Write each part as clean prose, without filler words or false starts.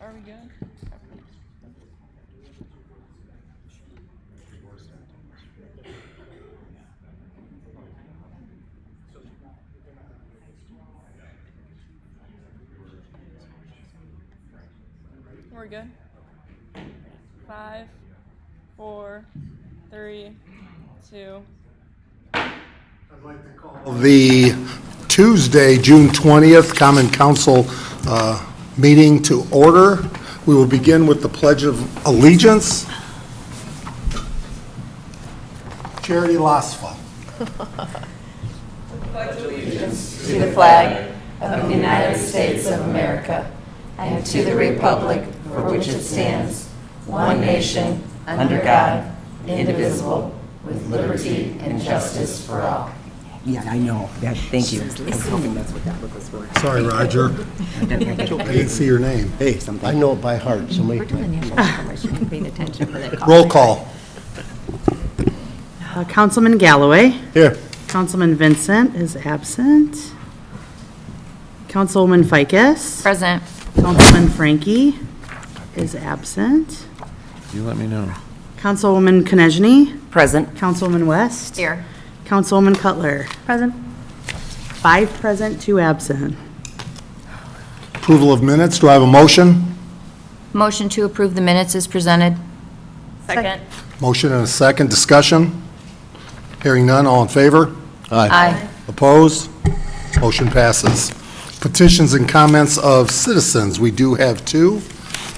Are we good? We're good. 5, 4, 3, 2. I'd like to call the Tuesday, June 20th, Common Council meeting to order. We will begin with the Pledge of Allegiance. Charity Lasfa. To the flag of the United States of America and to the republic for which it stands, one nation, under God, indivisible, with liberty and justice for all. Yeah, I know. Thank you. I was hoping that's what that look was for. Sorry, Roger. I didn't see your name. Hey, something. I know it by heart, so We're doing the national commercial. Paying attention for that call. Roll call. Councilman Galloway. Here. Councilman Vincent is absent. Councilwoman Ficus. Present. Councilman Frankie is absent. You let me know. Councilwoman Konechny. Present. Councilwoman West. Here. Councilwoman Cutler. Present. 5 present, 2 absent. Approval of minutes. Do I have a motion? Motion to approve the minutes is presented. Second. Motion and a second. Discussion? Hearing none. All in favor? Aye. Opposed? Motion passes. Petitions and comments of citizens. We do have 2.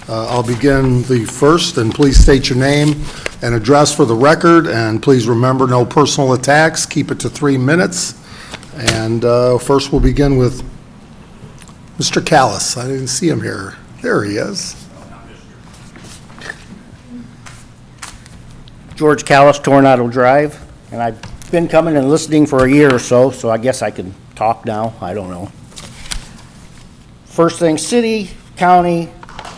I'll begin the first, and please state your name and address for the record, and please remember no personal attacks. Keep it to 3 minutes. And first we'll begin with Mr. Callis. I didn't see him here. There he is. George Callis, Tornado Drive, and I've been coming and listening for a year or so, so I guess I can talk now, I don't know. First thing, city, county,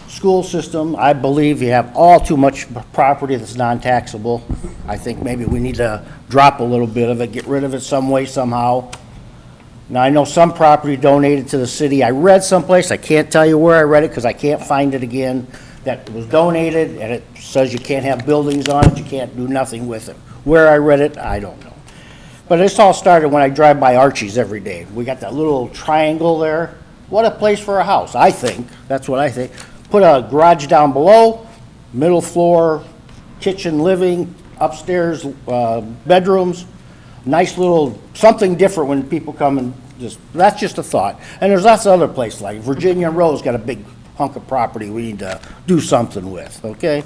school system, I believe you have all too much property that's non-taxable. I think maybe we need to drop a little bit of it, get rid of it some way, somehow. Now, I know some property donated to the city. I read someplace, I can't tell you where I read it because I can't find it again, that was donated, and it says you can't have buildings on it, you can't do nothing with it. Where I read it, I don't know. But this all started when I drive by Archie's every day. We got that little triangle there. What a place for a house, I think. That's what I think. Put a garage down below, middle floor, kitchen, living, upstairs, bedrooms. Nice little, something different when people come and that's just a thought. And there's lots of other places, like Virginia Road's got a big hunk of property we need to do something with, okay?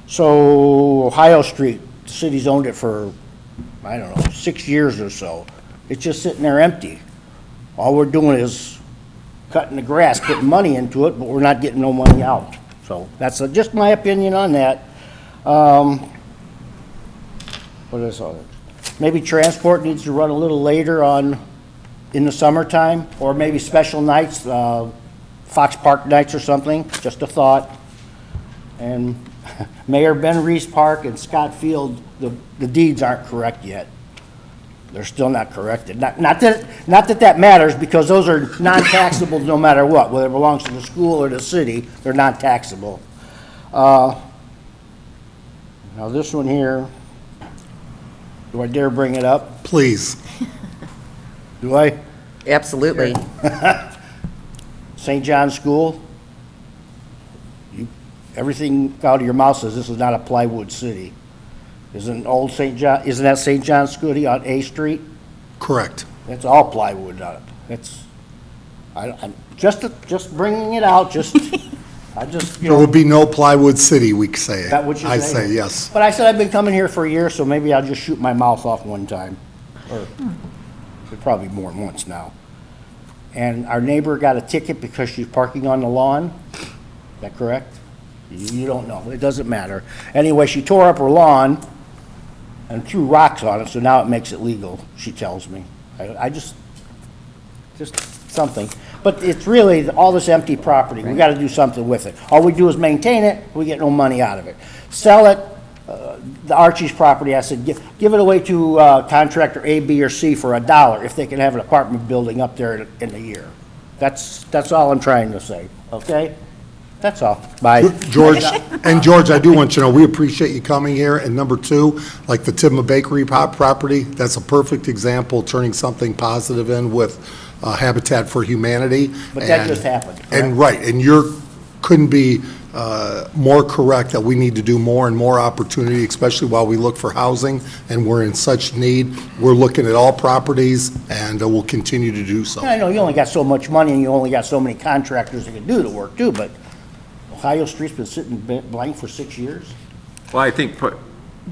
So Ohio Street, the city's owned it for, I don't know, 6 years or so. It's just sitting there empty. All we're doing is cutting the grass, putting money into it, but we're not getting no money out. So that's just my opinion on that. What is all that? Maybe transport needs to run a little later in the summertime, or maybe special nights, Fox Park nights or something, just a thought. And Mayor Ben Reese Park and Scott Field, the deeds aren't correct yet. They're still not corrected. Not that matters, because those are non-taxable no matter what, whether it belongs to the school or the city, they're non-taxable. Now this one here, do I dare bring it up? Please. Do I? Absolutely. St. John's School, everything out of your mouth says this is not a plywood city. Isn't that St. John's School on A Street? Correct. That's all plywood on it. I'm just bringing it out, There would be no plywood city, we say. That what you're I saying? say yes. But I said I've been coming here for a year, so maybe I'll just shoot my mouth off one time. Or probably more than once now. And our neighbor got a ticket because she's parking on the lawn. Is that correct? You don't know. It doesn't matter. Anyway, she tore up her lawn and threw rocks on it, so now it makes it legal, she tells me. I just something. But it's really all this empty property. We gotta do something with it. All we do is maintain it, we get no money out of it. Sell it, the Archie's property, I said, give it away to contractor A, B, or C for $1 if they can have an apartment building up there in a year. That's all I'm trying to say, okay? That's all. Bye. George, I do want you to know, we appreciate you coming here. And number two, like the Tidma Bakery property, that's a perfect example, turning something positive in with Habitat for Humanity. But that just happened, correct? And right, and couldn't be more correct that we need to do more and more opportunity, especially while we look for housing, and we're in such need. We're looking at all properties, and we'll continue to do so. I know you only got so much money and you only got so many contractors that can do the work too, but Ohio Street's been sitting blank for 6 years. Well, I think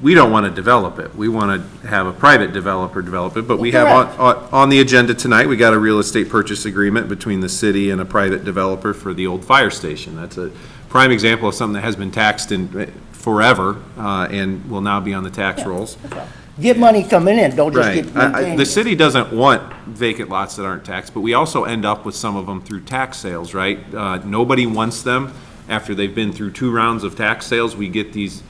we don't want to develop it. We want to have a private developer develop it, but we have on the agenda tonight, we got a real estate purchase agreement between the city and a private developer for the old fire station. That's a prime example of something that has been taxed in forever and will now be on the tax rolls. Get money coming in, don't just Right. get maintained. The city doesn't want vacant lots that aren't taxed, but we also end up with some of them through tax sales, right? Nobody wants them. After they've been through 2 rounds of tax sales, we get these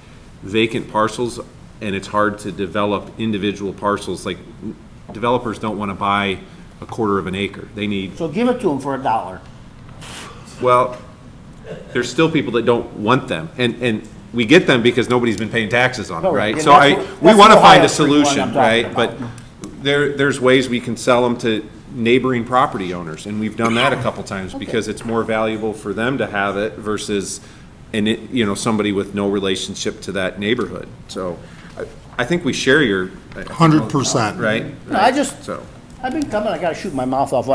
vacant parcels, and it's hard to develop individual parcels. Like, developers don't want to buy a quarter of an acre. They need, So give it to them for $1. well, there's still people that don't want them. And we get them because nobody's been paying taxes on them, Correct. right? And So we that's want to the find Ohio a Street one I'm solution, talking right? about. But there's ways we can sell them to neighboring property owners, and we've done that a couple times because it's more valuable for them to have it versus, somebody with no relationship to that neighborhood. So I think we share your. 100%. Right? No, So. I've been coming, I gotta shoot my mouth off.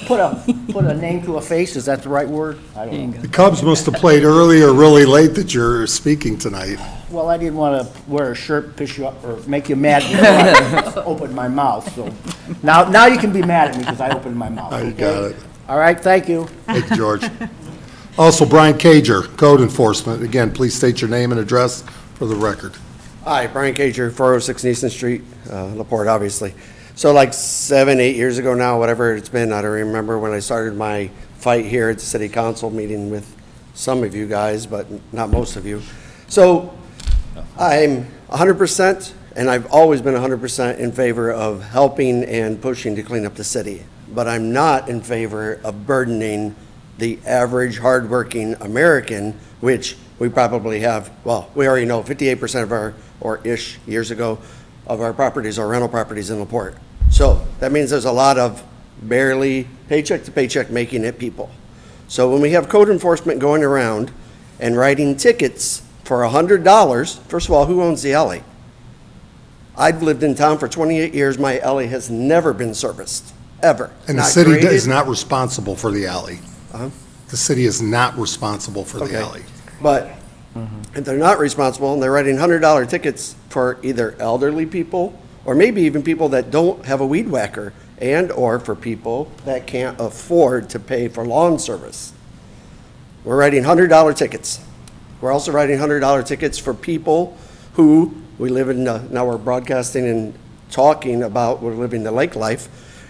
Put a name to a face, is that the right word? I don't know. The Cubs must have played early or really late that you're speaking tonight. Well, I didn't wanna wear a shirt, piss you up, or make you mad before I opened my mouth, so. Now you can be mad at me because I opened my mouth, I okay? got it. All right, thank you. Thank you, George. Also, Brian Cager, Code Enforcement. Again, please state your name and address for the record. Hi, Brian Cager, 406 Easton Street, LaPorte, obviously. So like 7, 8 years ago now, whatever it's been, I don't remember when I started my fight here at the city council meeting with some of you guys, but not most of you. So I'm 100%, and I've always been 100% in favor of helping and pushing to clean up the city. But I'm not in favor of burdening the average hardworking American, which we probably have, well, we already know 58% of our, or ish years ago, of our properties are rental properties in LaPorte. So that means there's a lot of barely paycheck to paycheck making it people. So when we have code enforcement going around and writing tickets for $100, first of all, who owns the alley? I've lived in town for 28 years. My alley has never been serviced, ever. And the Not city graded. is not responsible for the alley. Uh-huh. The city is not responsible for the Okay. alley. But if they're not responsible and they're writing $100 tickets for either elderly people or maybe even people that don't have a weed whacker and/or for people that can't afford to pay for lawn service, we're writing $100 tickets. We're also writing $100 tickets for people who, we live in, now we're broadcasting and talking about we're living the lake life,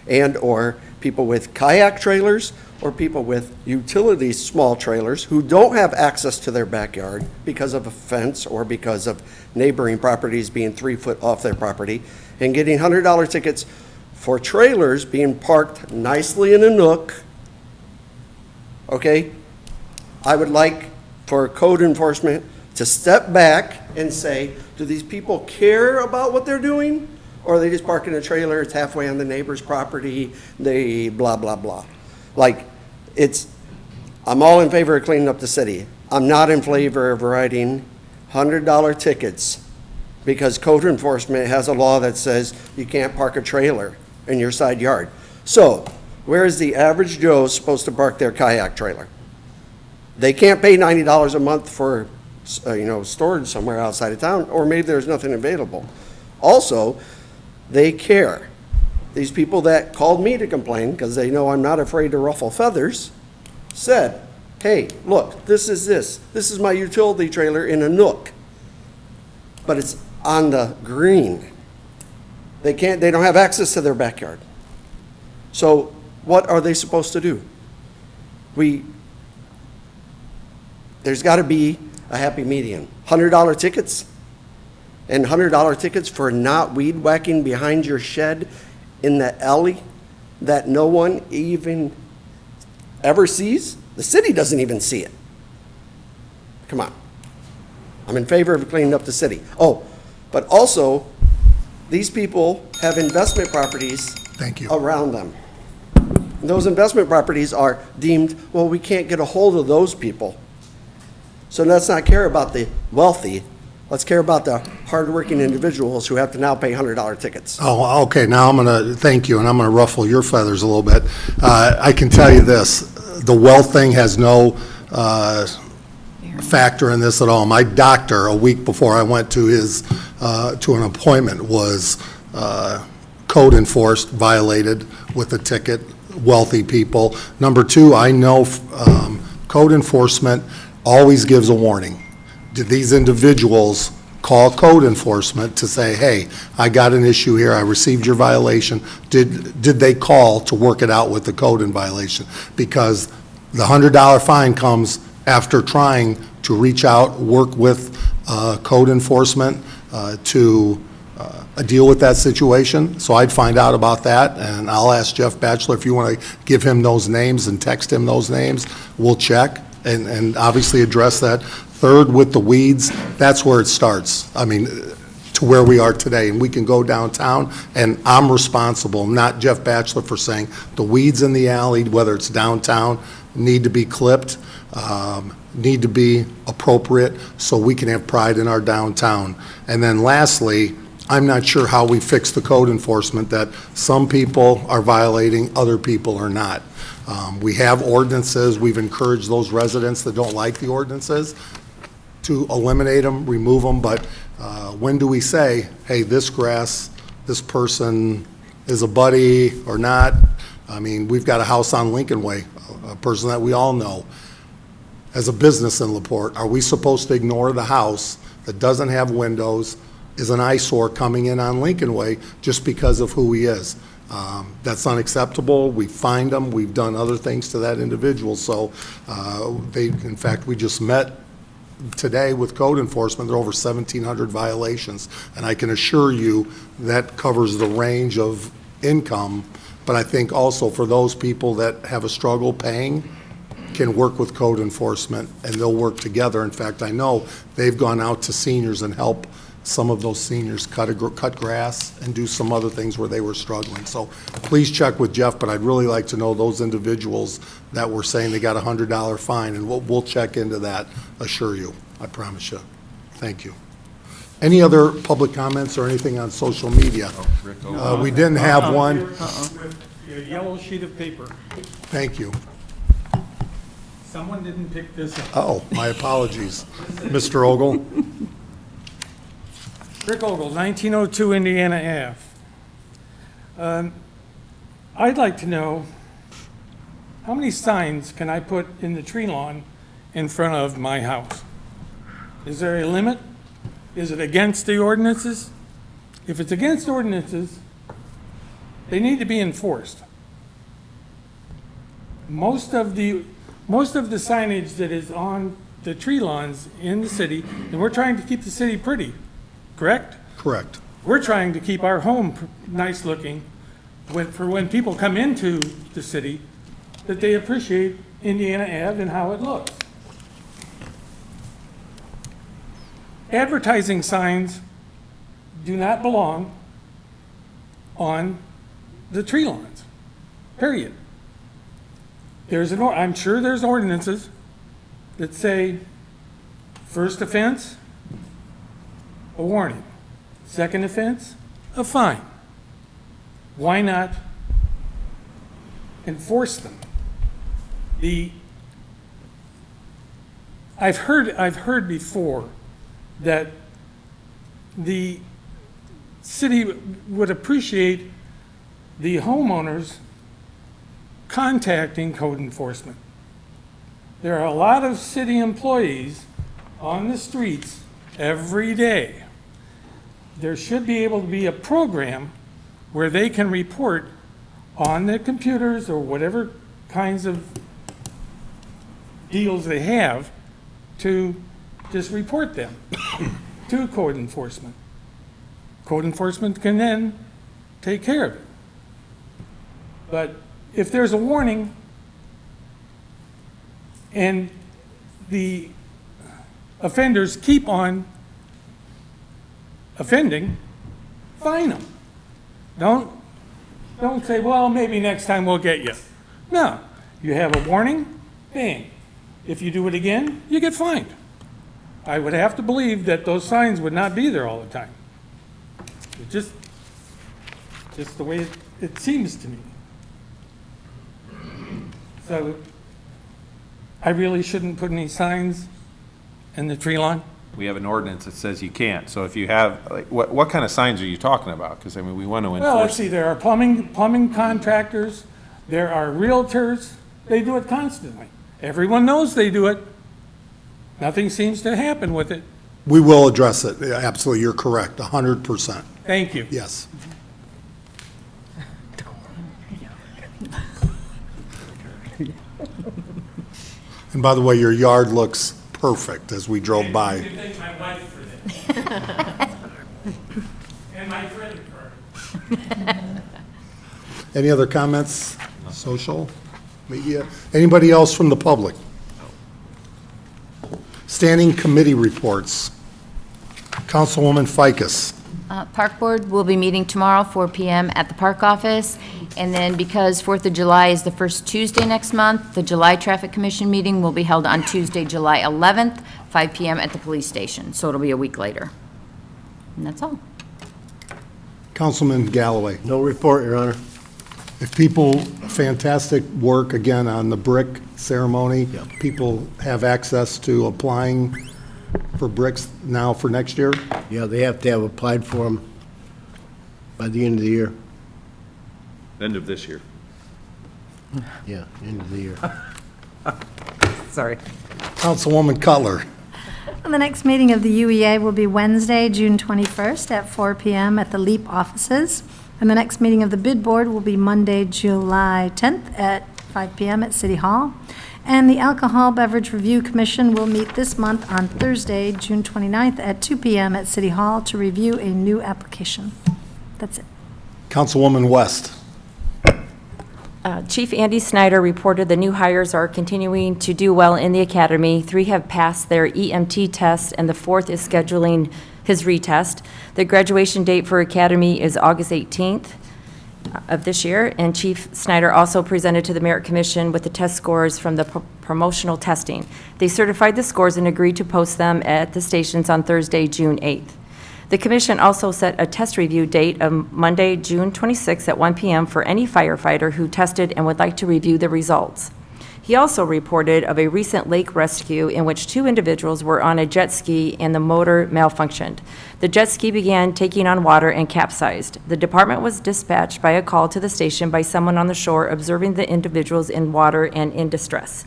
and/or people with kayak trailers or people with utility small trailers who don't have access to their backyard because of a fence or because of neighboring properties being 3 foot off their property, and getting $100 tickets for trailers being parked nicely in a nook. Okay? I would like for code enforcement to step back and say, do these people care about what they're doing? Or are they just parking a trailer, it's halfway on the neighbor's property, they blah, blah, blah. Like, I'm all in favor of cleaning up the city. I'm not in favor of writing $100 tickets because code enforcement has a law that says you can't park a trailer in your side yard. So, where is the average Joe supposed to park their kayak trailer? They can't pay $90 a month for, storage somewhere outside of town, or maybe there's nothing available. Also, they care. These people that called me to complain, because they know I'm not afraid to ruffle feathers, said, hey, look, this is my utility trailer in a nook, but it's on the green. They don't have access to their backyard. So what are they supposed to do? There's got to be a happy median. $100 tickets and $100 tickets for not weed whacking behind your shed in the alley that no one even ever sees. The city doesn't even see it. Come on. I'm in favor of cleaning up the city. Oh, but also, these people have investment properties Thank you. around them. Those investment properties are deemed, well, we can't get a hold of those people. So let's not care about the wealthy. Let's care about the hardworking individuals who have to now pay $100 tickets. Oh, okay, now I'm gonna, thank you, and I'm gonna ruffle your feathers a little bit. I can tell you this, the wealth thing has no factor in this at all. My doctor, a week before I went to his, to an appointment, was code enforced, violated with a ticket, wealthy people. Number two, I know code enforcement always gives a warning. Did these individuals call code enforcement to say, hey, I got an issue here, I received your violation? Did they call to work it out with the code in violation? Because the $100 fine comes after trying to reach out, work with code enforcement to deal with that situation. So I'd find out about that, and I'll ask Jeff Batchelor if you want to give him those names and text him those names. We'll check and obviously address that. Third, with the weeds, that's where it starts. I mean, to where we are today, and we can go downtown, and I'm responsible, not Jeff Batchelor, for saying the weeds in the alley, whether it's downtown, need to be clipped, need to be appropriate, so we can have pride in our downtown. And then lastly, I'm not sure how we fix the code enforcement, that some people are violating, other people are not. We have ordinances, we've encouraged those residents that don't like the ordinances to eliminate them, remove them, but when do we say, hey, this grass, this person is a buddy or not? I mean, we've got a house on Lincoln Way, a person that we all know. As a business in LaPorte, are we supposed to ignore the house that doesn't have windows, is an eyesore coming in on Lincoln Way just because of who he is? That's unacceptable. We fined them. We've done other things to that individual. So in fact, we just met today with code enforcement. There are over 1,700 violations. And I can assure you that covers the range of income. But I think also for those people that have a struggle paying, can work with code enforcement and they'll work together. In fact, I know they've gone out to seniors and help some of those seniors cut grass and do some other things where they were struggling. So please check with Jeff, but I'd really like to know those individuals that were saying they got a $100 fine, and we'll check into that, assure you. I promise you. Thank you. Any other public comments or anything on social media? We didn't have one. With a yellow sheet of paper. Thank you. Someone didn't pick this up. Oh, my apologies. Mr. Ogle? Rick Ogle, 1902 Indiana Ave. I'd like to know, how many signs can I put in the tree lawn in front of my house? Is there a limit? Is it against the ordinances? If it's against ordinances, they need to be enforced. Most of the signage that is on the tree lawns in the city, and we're trying to keep the city pretty, correct? Correct. We're trying to keep our home nice looking for when people come into the city, that they appreciate Indiana Ave and how it looks. Advertising signs do not belong on the tree lawns, period. I'm sure there's ordinances that say first offense, a warning. Second offense, a fine. Why not enforce them? I've heard before that the city would appreciate the homeowners contacting code enforcement. There are a lot of city employees on the streets every day. There should be able to be a program where they can report on their computers or whatever kinds of deals they have to just report them to code enforcement. Code enforcement can then take care of it. But if there's a warning and the offenders keep on offending, fine them. Don't say, well, maybe next time we'll get you. No, you have a warning, bang. If you do it again, you get fined. I would have to believe that those signs would not be there all the time. It's just the way it seems to me. So I really shouldn't put any signs in the tree lawn? We have an ordinance that says you can't. So if you have, like, what kind of signs are you talking about? Because, I mean, we want to Well, let's enforce. see, there are plumbing contractors, there are realtors, they do it constantly. Everyone knows they do it. Nothing seems to happen with it. We will address it. Yeah, absolutely, you're correct, 100%. Thank you. Yes. And by the way, your yard looks perfect as we drove by. You thank my wife for that. And my credit card. Any other comments? Social, media? Anybody else from the public? Standing committee reports. Councilwoman Ficus. Park Board will be meeting tomorrow, 4 PM at the Park Office. And then because 4th of July is the first Tuesday next month, the July Traffic Commission meeting will be held on Tuesday, July 11th, 5 PM at the police station. So it'll be a week later. And that's all. Councilman Galloway. No report, Your Honor. If people, fantastic work again on the brick ceremony. People have access to applying for bricks now for next year? Yeah, they have to have applied for them by the end of the year. End of this year. Yeah, end of the year. Sorry. Councilwoman Cutler. The next meeting of the UEA will be Wednesday, June 21st at 4 PM at the LEAP offices. And the next meeting of the bid board will be Monday, July 10th at 5 PM at City Hall. And the Alcohol Beverage Review Commission will meet this month on Thursday, June 29th at 2 PM at City Hall to review a new application. That's it. Councilwoman West. Chief Andy Snyder reported the new hires are continuing to do well in the academy. 3 have passed their EMT test, and the 4th is scheduling his retest. The graduation date for academy is August 18th of this year, and Chief Snyder also presented to the Merit Commission with the test scores from the promotional testing. They certified the scores and agreed to post them at the stations on Thursday, June 8th. The commission also set a test review date of Monday, June 26th at 1 PM for any firefighter who tested and would like to review the results. He also reported of a recent lake rescue in which 2 individuals were on a jet ski and the motor malfunctioned. The jet ski began taking on water and capsized. The department was dispatched by a call to the station by someone on the shore observing the individuals in water and in distress.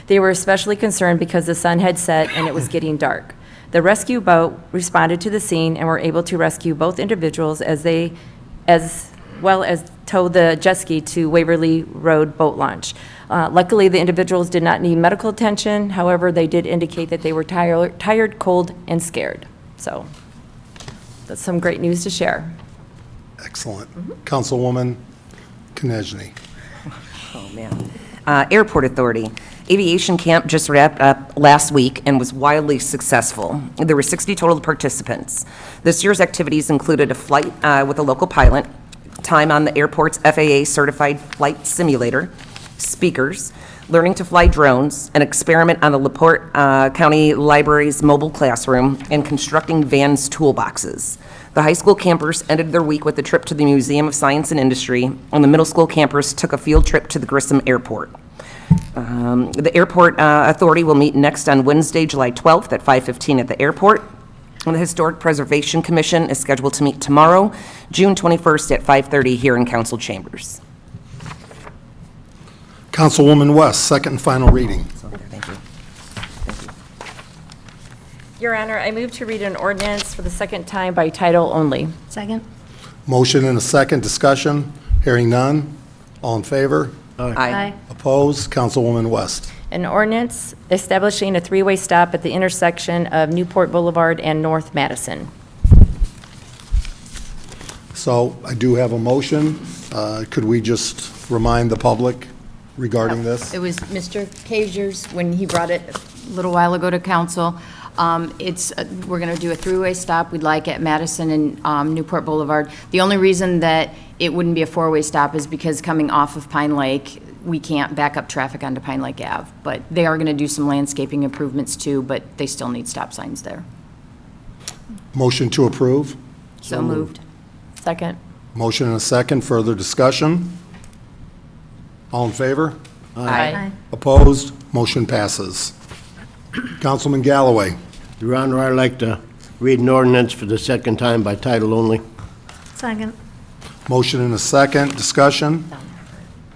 They were especially concerned because the sun had set and it was getting dark. The rescue boat responded to the scene and were able to rescue both individuals as well as tow the jet ski to Waverly Road Boat Launch. Luckily, the individuals did not need medical attention. However, they did indicate that they were tired, cold, and scared. So that's some great news to share. Excellent. Councilwoman Konechny. Oh, man. Airport Authority. Aviation camp just wrapped up last week and was wildly successful. There were 60 total participants. This year's activities included a flight with a local pilot, time on the airport's FAA certified flight simulator, speakers, learning to fly drones, an experiment on the LaPorte County Library's mobile classroom, and constructing Van's toolboxes. The high school campers ended their week with a trip to the Museum of Science and Industry, and the middle school campers took a field trip to the Grissom Airport. The Airport Authority will meet next on Wednesday, July 12th at 5:15 at the airport. And the Historic Preservation Commission is scheduled to meet tomorrow, June 21st at 5:30 here in council chambers. Councilwoman West, second and final reading. Thank you. Your Honor, I move to read an ordinance for the second time by title only. Second? Motion and a second, discussion. Hearing none. All in favor? Aye. Opposed? Councilwoman West. An ordinance establishing a 3-way stop at the intersection of Newport Boulevard and North Madison. So I do have a motion. Could we just remind the public regarding this? It was Mr. Kazier's, when he brought it little while ago to council. We're going to do a three-way stop we'd like at Madison and Newport Boulevard. The only reason that it wouldn't be a four-way stop is because coming off of Pine Lake, we can't back up traffic onto Pine Lake Ave. But they are going to do some landscaping improvements too, but they still need stop signs there. Motion to approve. So moved. Second. Motion and a second. Further discussion? All in favor? Aye. Opposed? Motion passes. Councilman Galloway. Your Honor, I'd like to read an ordinance for the second time by title only. Second. Motion and a second. Discussion?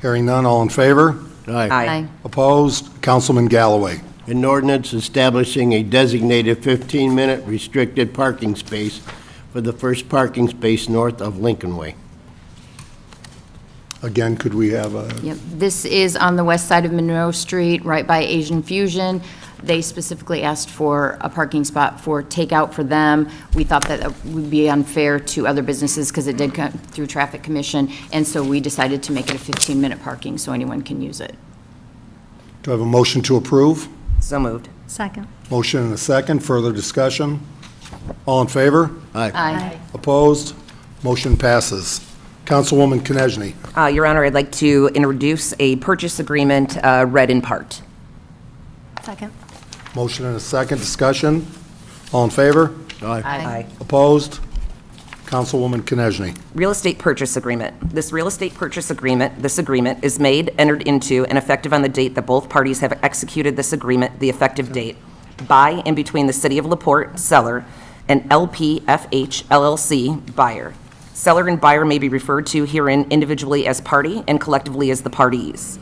Hearing none. All in favor? Aye. Opposed? Councilman Galloway. An ordinance establishing a designated 15-minute restricted parking space for the first parking space north of Lincoln Way. Again, could we have a, Yep, this is on the west side of Monroe Street, right by Asian Fusion. They specifically asked for a parking spot for takeout for them. We thought that would be unfair to other businesses because it did come through Traffic Commission, and so we decided to make it a 15-minute parking so anyone can use it. do I have a motion to approve? So moved. Second. Motion and a second. Further discussion? All in favor? Aye. Opposed? Motion passes. Councilwoman Konechny. Your Honor, I'd like to introduce a purchase agreement read in part. Second. Motion and a second. Discussion? All in favor? Aye. Opposed? Councilwoman Konechny. Real estate purchase agreement. This agreement is made, entered into, and effective on the date that both parties have executed this agreement, the effective date, by and between the City of LaPorte, seller, and LPFH LLC, buyer. Seller and buyer may be referred to herein individually as party and collectively as the parties.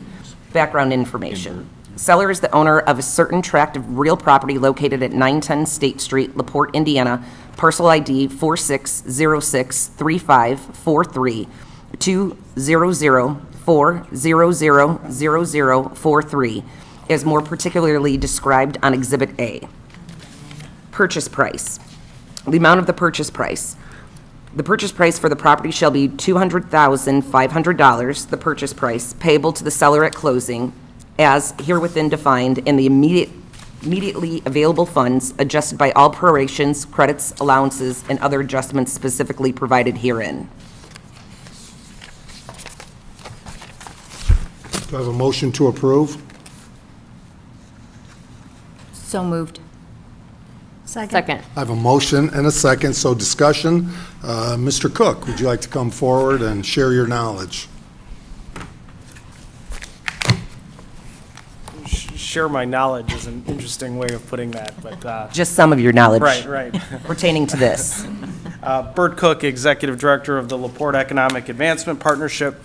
Background information. Seller is the owner of a certain tract of real property located at 910 State Street, LaPorte, Indiana, parcel ID 46063543 20040000043, as more particularly described on Exhibit A. Purchase price. The amount of the purchase price. The purchase price for the property shall be $200,500, the purchase price, payable to the seller at closing, as herewithin defined in the immediately available funds, adjusted by all prorations, credits, allowances, and other adjustments specifically provided herein. Do I have a motion to approve? So moved. Second. I have a motion and a second, so discussion. Mr. Cook, would you like to come forward and share your knowledge? Share my knowledge is an interesting way of putting that, but. Just some of your knowledge. Right. Pertaining to this. Bert Cook, Executive Director of the LaPorte Economic Advancement Partnership.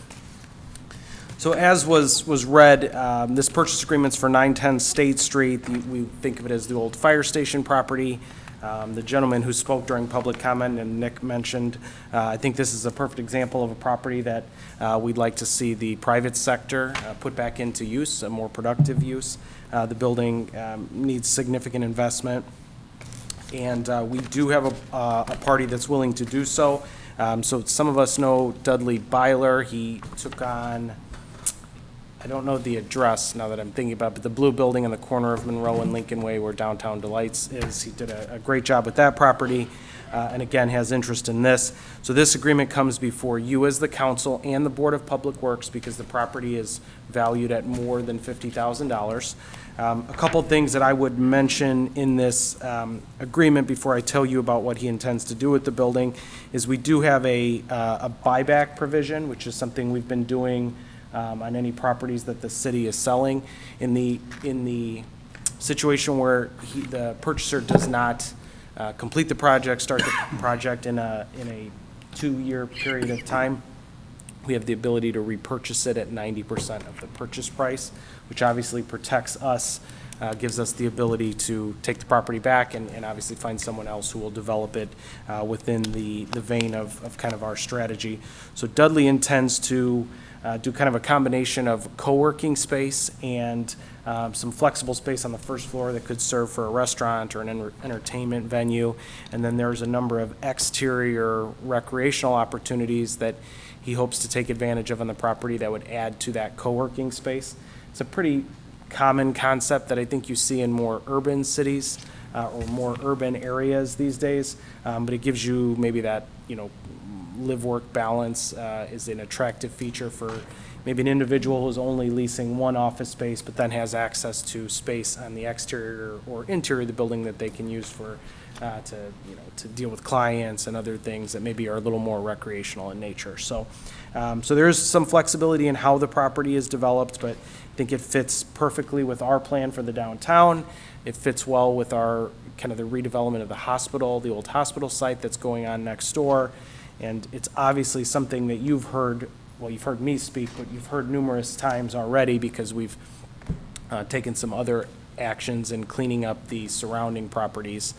So as was read, this purchase agreement's for 910 State Street. We think of it as the old fire station property. The gentleman who spoke during public comment and Nick mentioned, I think this is a perfect example of a property that we'd like to see the private sector put back into use, a more productive use. The building needs significant investment, and we do have a party that's willing to do so. So some of us know Dudley Byler. He took on, I don't know the address now that I'm thinking about it, but the blue building on the corner of Monroe and Lincoln Way where Downtown Delights is. He did a great job with that property, and again, has interest in this. So this agreement comes before you as the council and the Board of Public Works because the property is valued at more than $50,000. A couple things that I would mention in this agreement before I tell you about what he intends to do with the building is we do have a buyback provision, which is something we've been doing on any properties that the city is selling. In the situation where the purchaser does not complete the project, start the project in a 2-year period of time, we have the ability to repurchase it at 90% of the purchase price, which obviously protects us, gives us the ability to take the property back and obviously find someone else who will develop it within the vein of kind of our strategy. So Dudley intends to do kind of a combination of co-working space and some flexible space on the first floor that could serve for a restaurant or an entertainment venue. And then there's a number of exterior recreational opportunities that he hopes to take advantage of on the property that would add to that co-working space. It's a pretty common concept that I think you see in more urban cities or more urban areas these days. But it gives you maybe that, live-work balance is an attractive feature for maybe an individual who's only leasing one office space, but then has access to space on the exterior or interior of the building that they can use for, to deal with clients and other things that maybe are a little more recreational in nature. So there is some flexibility in how the property is developed, but I think it fits perfectly with our plan for the downtown. It fits well with our, kind of the redevelopment of the hospital, the old hospital site that's going on next door. And it's obviously something that you've heard, well, you've heard me speak, but you've heard numerous times already because we've taken some other actions in cleaning up the surrounding properties.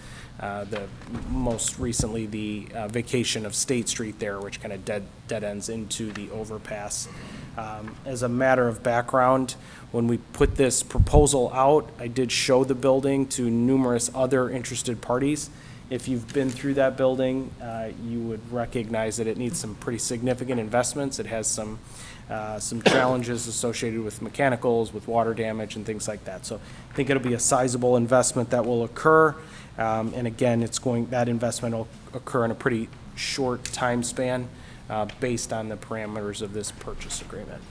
Most recently, the vacation of State Street there, which kind of dead ends into the overpass. As a matter of background, when we put this proposal out, I did show the building to numerous other interested parties. If you've been through that building, you would recognize that it needs some pretty significant investments. It has some challenges associated with mechanicals, with water damage and things like that. So I think it'll be a sizable investment that will occur. And again, that investment will occur in a pretty short time span based on the parameters of this purchase agreement.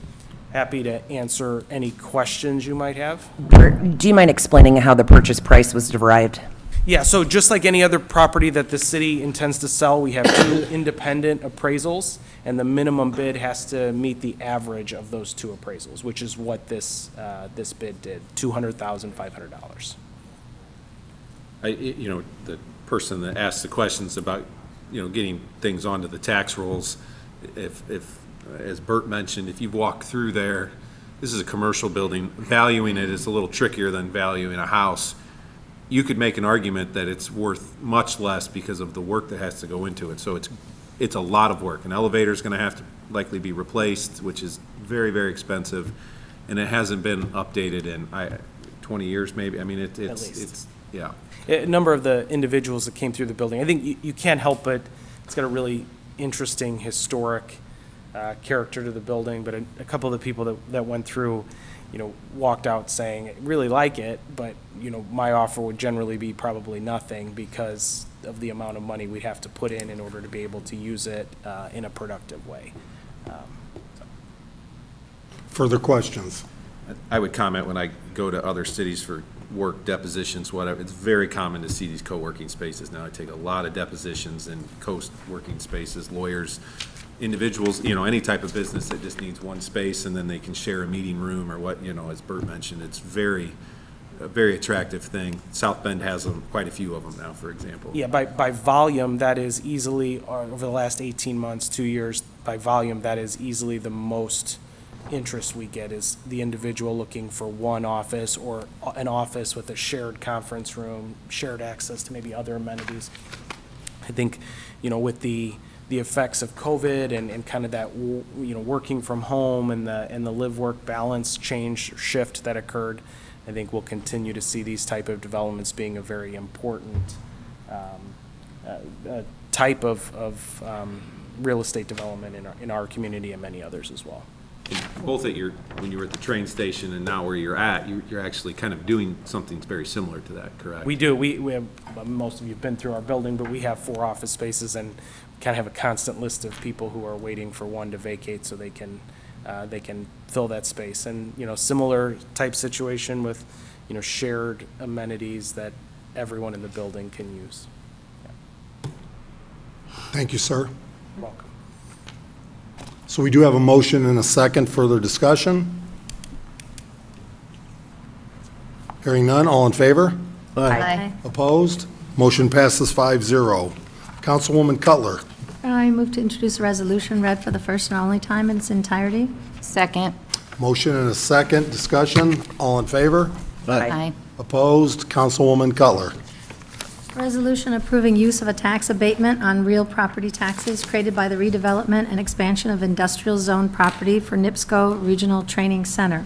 Happy to answer any questions you might have. Do you mind explaining how the purchase price was derived? Yeah, so just like any other property that the city intends to sell, we have two independent appraisals, and the minimum bid has to meet the average of those two appraisals, which is what this bid did, $200,500. The person that asked the questions about, getting things onto the tax rolls, if as Bert mentioned, if you walk through there, this is a commercial building, valuing it is a little trickier than valuing a house. You could make an argument that it's worth much less because of the work that has to go into it. So it's a lot of work. An elevator is going to have to likely be replaced, which is very, very expensive, and it hasn't been updated in 20 years maybe. I mean, it's yeah. A number of the individuals that came through the building, I think you can't help but, it's got a really interesting historic character to the building, but a couple of the people that went through, walked out saying, I really like it, but, my offer would generally be probably nothing because of the amount of money we'd have to put in order to be able to use it in a productive way. Further questions? I would comment when I go to other cities for work, depositions, whatever, it's very common to see these co-working spaces now. I take a lot of depositions in co-working spaces, lawyers, individuals, any type of business that just needs one space and then they can share a meeting room or what, as Bert mentioned, it's a very attractive thing. South Bend has them, quite a few of them now, for example. Yeah, by volume, that is easily, over the last 18 months, 2 years, by volume, that is easily the most interest we get is the individual looking for one office or an office with a shared conference room, shared access to maybe other amenities. I think, with the effects of COVID and kind of that, working from home and the live-work balance shift that occurred, I think we'll continue to see these type of developments being a very important type of real estate development in our community and many others as well. Both when you were at the train station and now where you're at, you're actually kind of doing something very similar to that, correct? We do. We have, most of you have been through our building, but we have 4 office spaces and kind of have a constant list of people who are waiting for one to vacate so they can fill that space. And, similar type situation with, shared amenities that everyone in the building can use. Yeah. Thank you, sir. You're welcome. So we do have a motion and a second. Further discussion? Hearing none, all in favor? Aye. Opposed? Motion passes 5-0. Councilwoman Cutler. I move to introduce a resolution read for the first and only time in its entirety. Second. Motion and a second. Discussion? All in favor? Aye. Opposed? Councilwoman Cutler. Resolution approving use of a tax abatement on real property taxes created by the redevelopment and expansion of industrial zone property for NIPSCO Regional Training Center.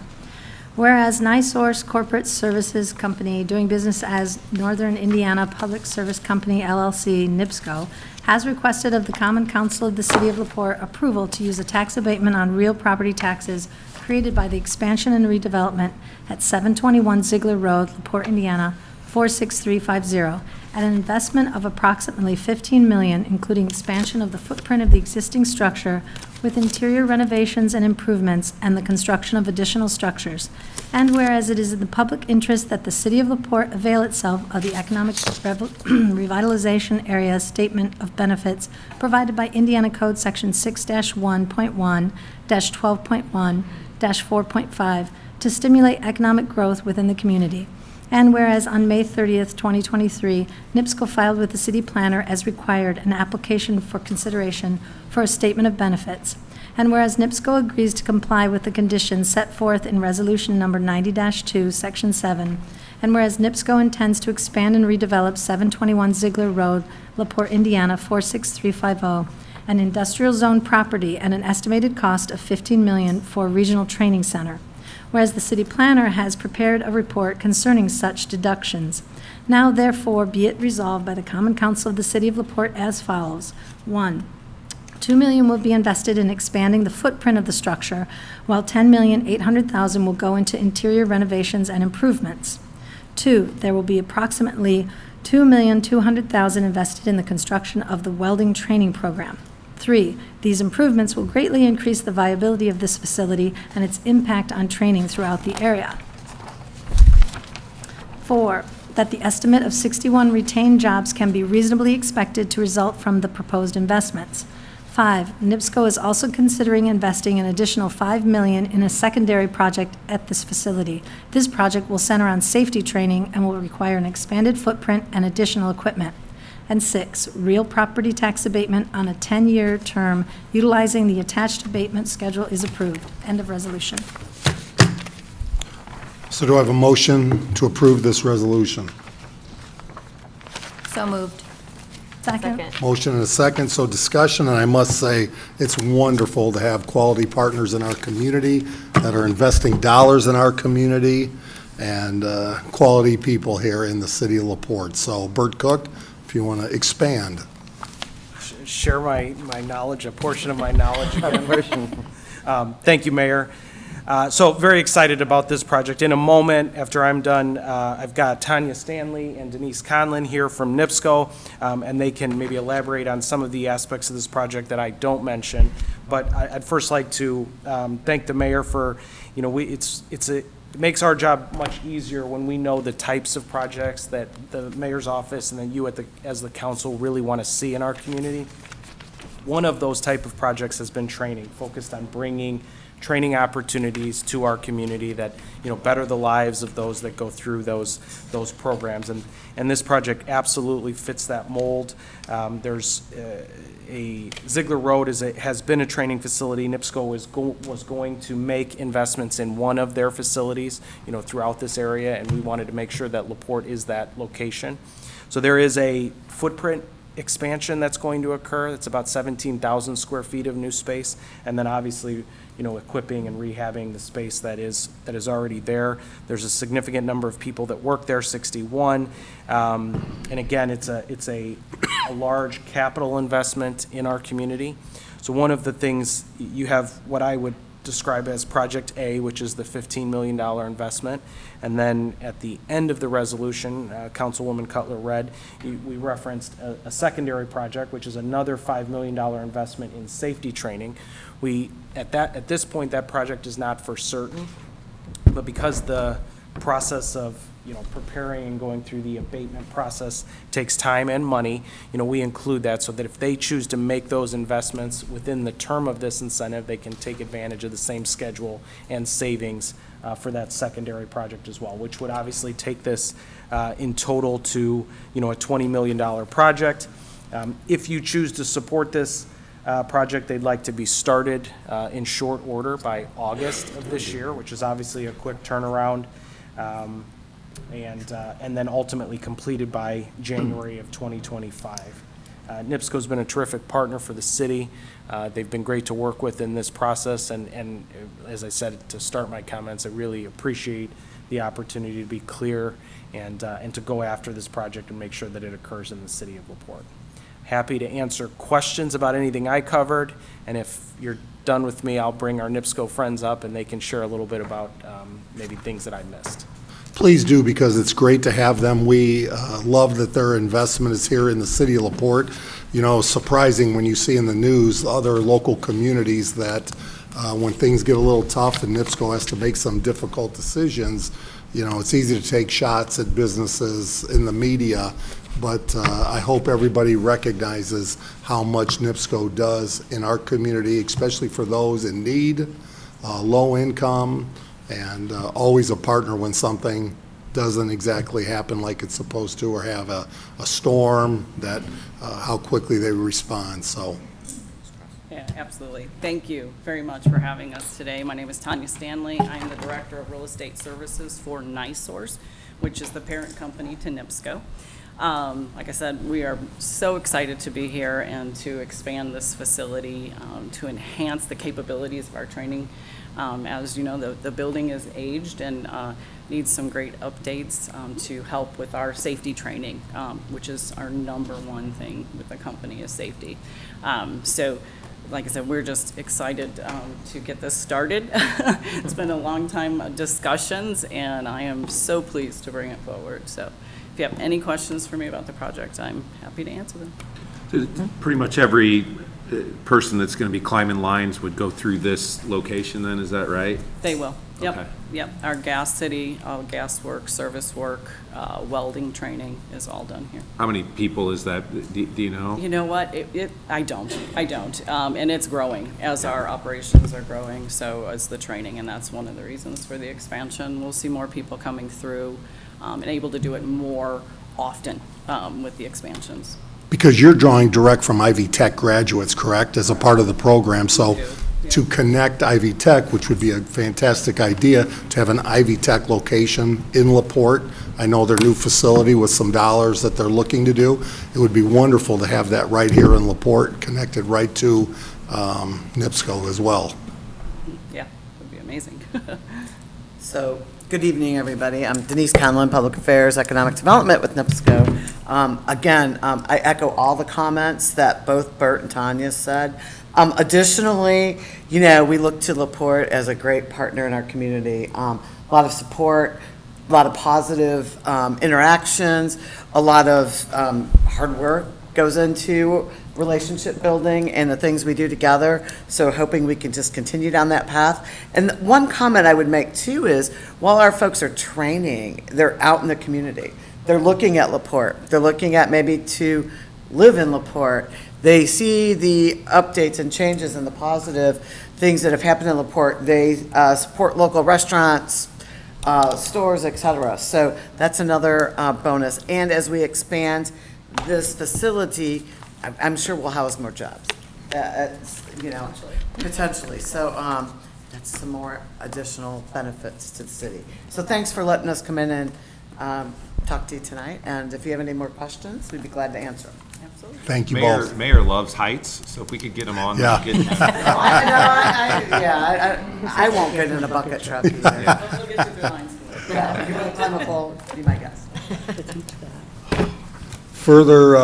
Whereas NiSource Corporate Services Company, doing business as Northern Indiana Public Service Company, LLC, NIPSCO, has requested of the Common Council of the City of LaPorte approval to use a tax abatement on real property taxes created by the expansion and redevelopment at 721 Ziegler Road, LaPorte, Indiana, 46350, at an investment of approximately $15 million, including expansion of the footprint of the existing structure with interior renovations and improvements and the construction of additional structures. And whereas it is in the public interest that the city of LaPorte avail itself of the economic revitalization area statement of benefits provided by Indiana Code Section 6-1.1-12.1-4.5 to stimulate economic growth within the community. And whereas on May 30th, 2023, NIPSCO filed with the city planner as required an application for consideration for a statement of benefits. And whereas NIPSCO agrees to comply with the conditions set forth in Resolution Number 90-2, Section 7. And whereas NIPSCO intends to expand and redevelop 721 Ziegler Road, LaPorte, Indiana, 46350, an industrial zone property at an estimated cost of $15 million for a regional training center. Whereas the city planner has prepared a report concerning such deductions. Now therefore be it resolved by the Common Council of the City of LaPorte as follows. 1, $2 million will be invested in expanding the footprint of the structure, while $10,800,000 will go into interior renovations and improvements. 2, there will be approximately $2,200,000 invested in the construction of the welding training program. 3, these improvements will greatly increase the viability of this facility and its impact on training throughout the area. 4, that the estimate of 61 retained jobs can be reasonably expected to result from the proposed investments. 5, NIPSCO is also considering investing an additional $5 million in a secondary project at this facility. This project will center on safety training and will require an expanded footprint and additional equipment. And 6, real property tax abatement on a 10-year term utilizing the attached abatement schedule is approved. End of resolution. So do I have a motion to approve this resolution? So moved. Second. Motion and a second, so discussion, and I must say, it's wonderful to have quality partners in our community that are investing dollars in our community and quality people here in the city of LaPorte. So Bert Cook, if you want to expand. Share my knowledge, a portion of my knowledge. Thank you, Mayor. So very excited about this project. In a moment, after I'm done, I've got Tanya Stanley and Denise Conlin here from NIPSCO, and they can maybe elaborate on some of the aspects of this project that I don't mention. But I'd first like to thank the mayor for, it makes our job much easier when we know the types of projects that the mayor's office and then you as the council really want to see in our community. One of those type of projects has been training, focused on bringing training opportunities to our community that, better the lives of those that go through those programs. And this project absolutely fits that mold. There's a Ziegler Road has been a training facility. NIPSCO was going to make investments in one of their facilities, throughout this area, and we wanted to make sure that LaPorte is that location. So there is a footprint expansion that's going to occur. It's about 17,000 square feet of new space, and then obviously, equipping and rehabbing the space that is already there. There's a significant number of people that work there, 61, and again, it's a large capital investment in our community. So one of the things, you have what I would describe as Project A, which is the $15 million investment. And then at the end of the resolution, Councilwoman Cutler read, we referenced a secondary project, which is another $5 million investment in safety training. At this point, that project is not for certain, but because the process of preparing and going through the abatement process takes time and money, we include that so that if they choose to make those investments within the term of this incentive, they can take advantage of the same schedule and savings for that secondary project as well, which would obviously take this in total to, a $20 million project. If you choose to support this project, they'd like to be started in short order by August of this year, which is obviously a quick turnaround. And then ultimately completed by January of 2025. NIPSCO's been a terrific partner for the city. They've been great to work with in this process, and as I said to start my comments, I really appreciate the opportunity to be clear and to go after this project and make sure that it occurs in the city of LaPorte. happy to answer questions about anything I covered. And if you're done with me, I'll bring our NIPSCO friends up and they can share a little bit about maybe things that I missed. Please do, because it's great to have them. We love that their investment is here in the city of LaPorte. You know, surprising when you see in the news other local communities that when things get a little tough and NIPSCO has to make some difficult decisions, you know, it's easy to take shots at businesses in the media, but I hope everybody recognizes how much NIPSCO does in our community, especially for those in need, low income, and always a partner when something doesn't exactly happen like it's supposed to, or have a storm, that how quickly they respond. So. Yeah, absolutely. Thank you very much for having us today. My name is Tanya Stanley. I am the Director of Real Estate Services for NiSource, which is the parent company to NIPSCO. Like I said, we are so excited to be here and to expand this facility to enhance the capabilities of our training. As you know, the building is aged and needs some great updates to help with our safety training, which is our #1 thing with the company is safety. So, like I said, we're just excited to get this started. It's been a long time of discussions, and I am so pleased to bring it forward. So if you have any questions for me about the project, I'm happy to answer them. So pretty much every person that's going to be climbing lines would go through this location then, is that right? They will. Yep. Okay. Yep. Our gas city, gas work, service work, welding training is all done here. How many people is that? Do you know? You know what? I don't. And it's growing as our operations are growing, so is the training, and that's one of the reasons for the expansion. We'll see more people coming through and able to do it more often with the expansions. Because you're drawing direct from Ivy Tech graduates, correct, as a part of the program? So to connect Ivy Tech, which would be a fantastic idea, to have an Ivy Tech location in LaPorte. I know their new facility with some dollars that they're looking to do. It would be wonderful to have that right here in LaPorte, connected right to NIPSCO as well. Yeah, it would be amazing. So, good evening, everybody. I'm Denise Conlon, Public Affairs, Economic Development with NIPSCO. Again, I echo all the comments that both Bert and Tanya said. Additionally, you know, we look to LaPorte as a great partner in our community. A lot of support, a lot of positive interactions, a lot of hard work goes into relationship building and the things we do together. So hoping we can just continue down that path. And one comment I would make too is, while our folks are training, they're out in the community. They're looking at LaPorte. They're looking at maybe to live in LaPorte. They see the updates and changes and the positive things that have happened in LaPorte. They support local restaurants, stores, et cetera. So that's another bonus. And as we expand this facility, I'm sure we'll house more jobs, you know, potentially. So that's some more additional benefits to the city. So thanks for letting us come in and talk to you tonight. And if you have any more questions, we'd be glad to answer them. Absolutely. Thank you both. Mayor loves heights, so if we could get him on. Yeah. I won't get in a bucket truck either. We'll get you through lines. Yeah, if you want to climb a pole, be my guest. Further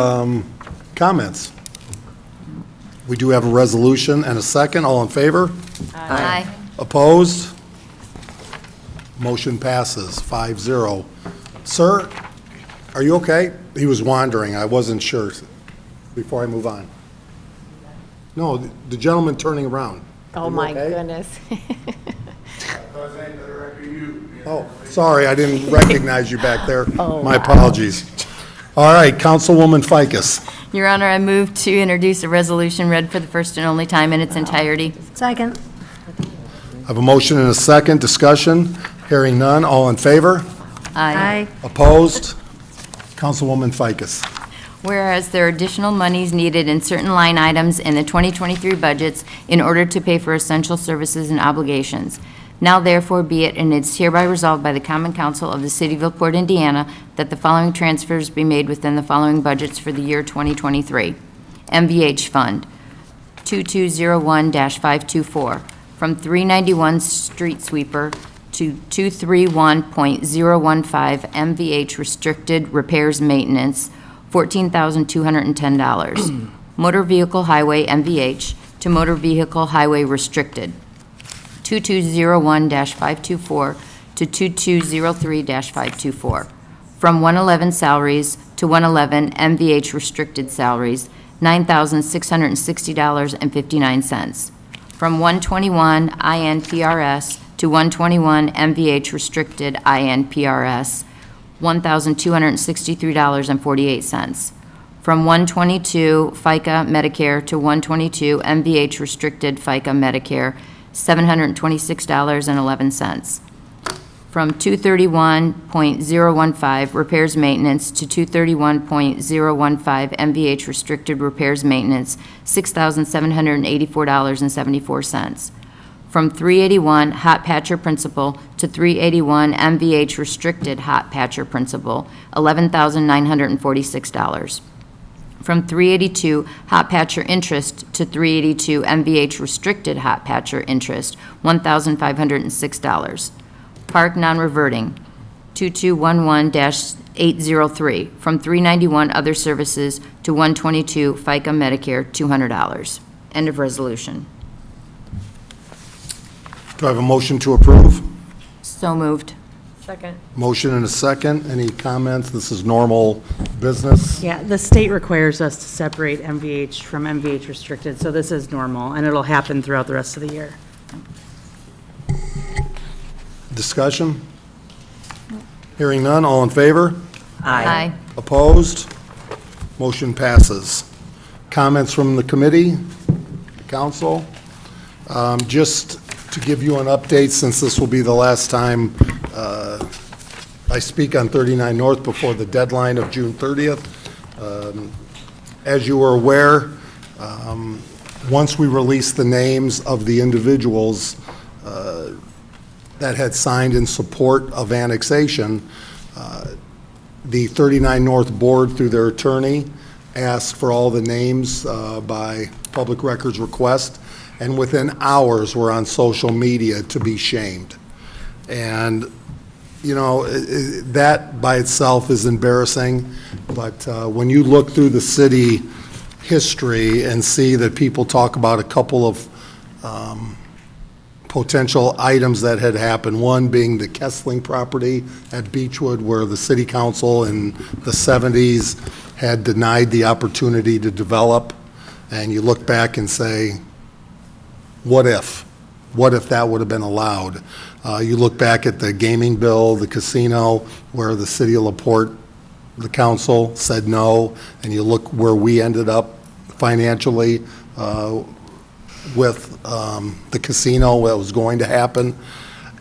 comments? We do have a resolution and a second. All in favor? Aye. Opposed? Motion passes 5-0. Sir, are you okay? He was wandering. I wasn't sure before I move on. No, the gentleman turning around. Oh, Are you my okay? goodness. Oh, sorry, I didn't recognize you back there. Oh, My wow. apologies. All right, Councilwoman Ficus. Your Honor, I move to introduce a resolution read for the first and only time in its entirety. Second. I have a motion and a second. Discussion. Hearing none. All in favor? Aye. Opposed? Councilwoman Ficus. Whereas there are additional monies needed in certain line items in the 2023 budgets in order to pay for essential services and obligations. Now therefore be it, and it's hereby resolved by the Common Council of the City of LaPorte, Indiana, that the following transfers be made within the following budgets for the year 2023. MVH Fund, 2201-524, from 391 Street Sweeper to 231.015 MVH Restricted Repairs Maintenance $14,210. Motor Vehicle Highway MVH to Motor Vehicle Highway Restricted, 2201-524 to 2203-524. From 111 salaries to 111 MVH restricted salaries, $9,660.59. From 121 INPRS to 121 MVH restricted INPRS, $1,263.48. From 122 FICA Medicare to 122 MVH restricted FICA Medicare, $726.11. From 231.015 repairs maintenance to 231.015 MVH restricted repairs maintenance, $6,784.74. From 381 hot patcher principal to 381 MVH restricted hot patcher principal, $11,946. From 382 hot patcher interest to 382 MVH restricted hot patcher interest, $1,506. Park non-reverting, 2211-803, from 391 other services to 122 FICA Medicare, $200. End of resolution. Do I have a motion to approve? So moved. Second. Motion and a second. Any comments? This is normal business. Yeah, the state requires us to separate MVH from MVH restricted, so this is normal, and it'll happen throughout the rest of the year. Discussion? Hearing none, all in favor? Aye. Opposed? Motion passes. Comments from the committee, the council? Just to give you an update, since this will be the last time I speak on 39 North before the deadline of June 30th. As you are aware, once we released the names of the individuals that had signed in support of annexation, the 39 North Board, through their attorney, asked for all the names by public records request, and within hours were on social media to be shamed. And, you know, that by itself is embarrassing, but when you look through the city history and see that people talk about a couple of potential items that had happened, one being the Kessling property at Beechwood, where the city council in the 70s had denied the opportunity to develop, and you look back and say, what if? What if that would have been allowed? You look back at the gaming bill, the casino, where the city of LaPorte, the council said no, and you look where we ended up financially with the casino that was going to happen.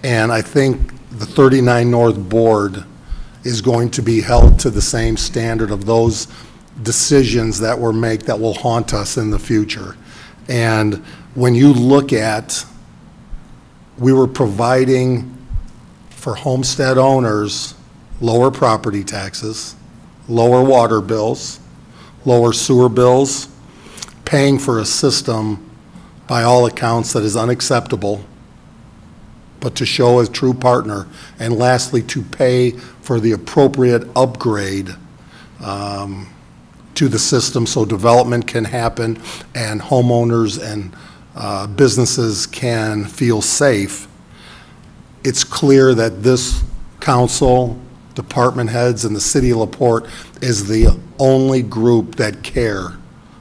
And I think the 39 North Board is going to be held to the same standard of those decisions that were made that will haunt us in the future. And when you look at, we were providing for homestead owners lower property taxes, lower water bills, lower sewer bills, paying for a system by all accounts that is unacceptable, but to show a true partner, and lastly, to pay for the appropriate upgrade to the system so development can happen and homeowners and businesses can feel safe. It's clear that this council, department heads, and the city of LaPorte is the only group that care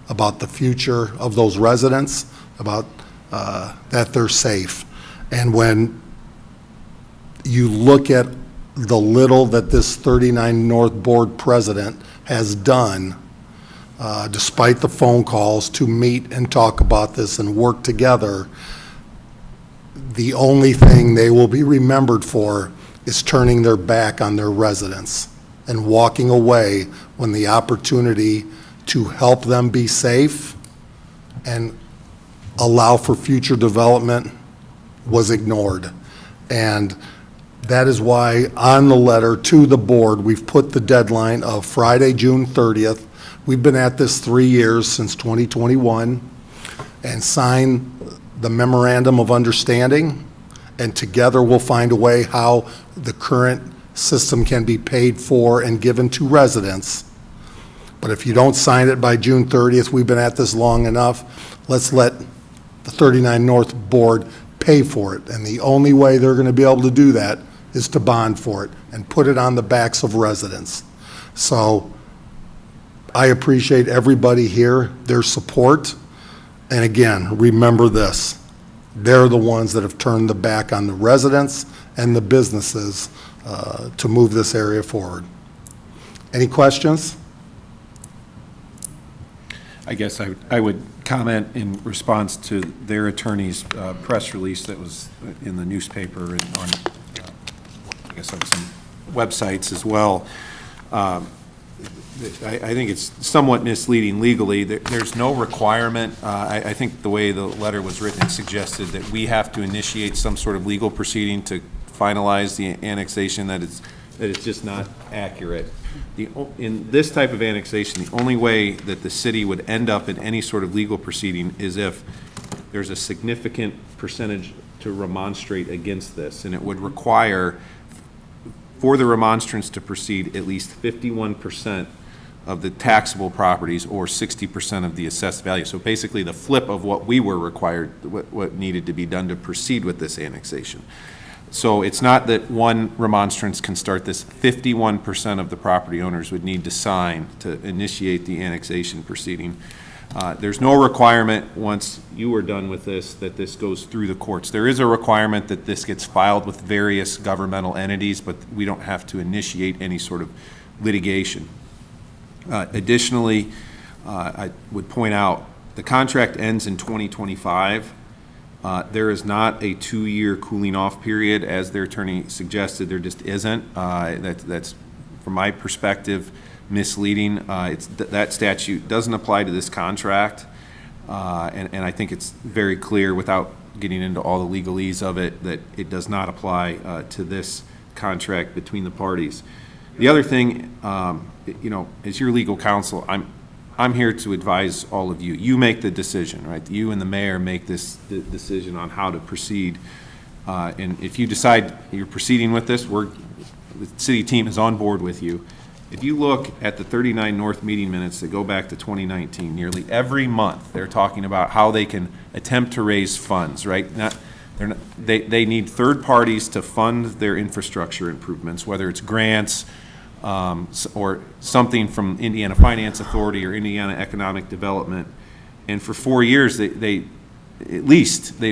about the future of those residents, about that they're safe. And when you look at the little that this 39 North Board president has done, despite the phone calls to meet and talk about this and work together, the only thing they will be remembered for is turning their back on their residents and walking away when the opportunity to help them be safe and allow for future development was ignored. And that is why on the letter to the board, we've put the deadline of Friday, June 30th. We've been at this 3 years, since 2021, and signed the memorandum of understanding, and together we'll find a way how the current system can be paid for and given to residents. But if you don't sign it by June 30th, we've been at this long enough, let's let the 39 North Board pay for it. And the only way they're going to be able to do that is to bond for it and put it on the backs of residents. So I appreciate everybody here, their support. And again, remember this, they're the ones that have turned the back on the residents and the businesses to move this area forward. Any questions? I guess I would comment in response to their attorney's press release that was in the newspaper and on, I guess, on some websites as well. I think it's somewhat misleading legally. There's no requirement. I think the way the letter was written, it suggested that we have to initiate some sort of legal proceeding to finalize the annexation, that it's just not accurate. In this type of annexation, the only way that the city would end up in any sort of legal proceeding is if there's a significant percentage to remonstrate against this, and it would require, for the remonstrance to proceed, at least 51% of the taxable properties or 60% of the assessed value. So basically the flip of what we were required, what needed to be done to proceed with this annexation. So it's not that one remonstrance can start this. 51% of the property owners would need to sign to initiate the annexation proceeding. There's no requirement, once you are done with this, that this goes through the courts. There is a requirement that this gets filed with various governmental entities, but we don't have to initiate any sort of litigation. Additionally, I would point out, the contract ends in 2025. There is not a 2-year cooling off period, as their attorney suggested. There just isn't. That's, from my perspective, misleading. That statute doesn't apply to this contract, and I think it's very clear, without getting into all the legalese of it, that it does not apply to this contract between the parties. The other thing, as your legal counsel, I'm here to advise all of you. You make the decision, right? You and the mayor make this decision on how to proceed. And if you decide you're proceeding with this, the city team is on board with you. If you look at the 39 North meeting minutes that go back to 2019, nearly every month they're talking about how they can attempt to raise funds, right? They need third parties to fund their infrastructure improvements, whether it's grants, or something from Indiana Finance Authority or Indiana Economic Development. And for 4 years, they've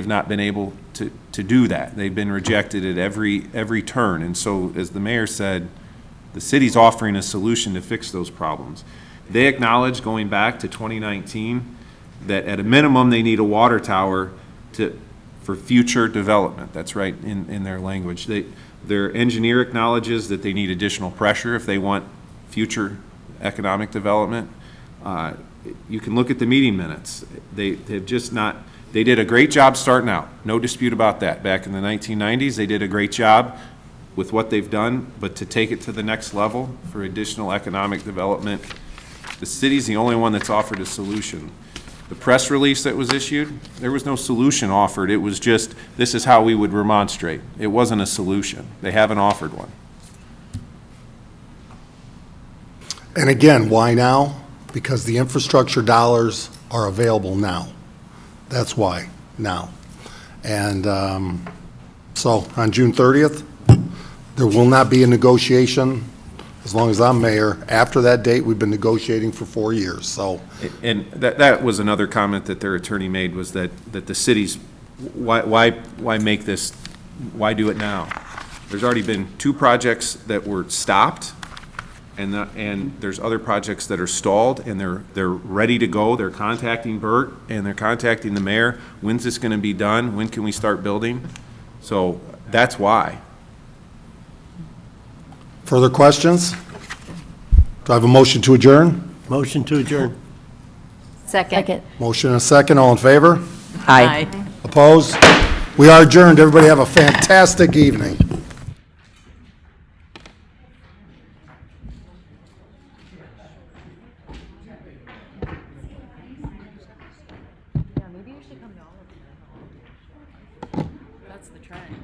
not been able to do that. They've been rejected at every turn. And so, as the mayor said, the city's offering a solution to fix those problems. They acknowledge, going back to 2019, that at a minimum they need a water tower for future development. That's right in their language. Their engineer acknowledges that they need additional pressure if they want future economic development. You can look at the meeting minutes. They did a great job starting out. No dispute about that. Back in the 1990s, they did a great job with what they've done, but to take it to the next level for additional economic development, the city's the only one that's offered a solution. The press release that was issued, there was no solution offered. It was just, this is how we would remonstrate. It wasn't a solution. They haven't offered one. And again, why now? Because the infrastructure dollars are available now. That's why, now. And so on June 30th, there will not be a negotiation as long as I'm mayor. After that date, we've been negotiating for 4 years, so. And that was another comment that their attorney made, was that the city's, why make this, why do it now? There's already been 2 projects that were stopped, and there's other projects that are stalled, and they're ready to go. They're contacting Bert, and they're contacting the mayor. When's this gonna be done? When can we start building? So that's why. Further questions? Do I have a motion to adjourn? Motion to adjourn. Second. Motion and a second, all in favor? Aye. Opposed? We are adjourned. Everybody have a fantastic evening. That's the trend.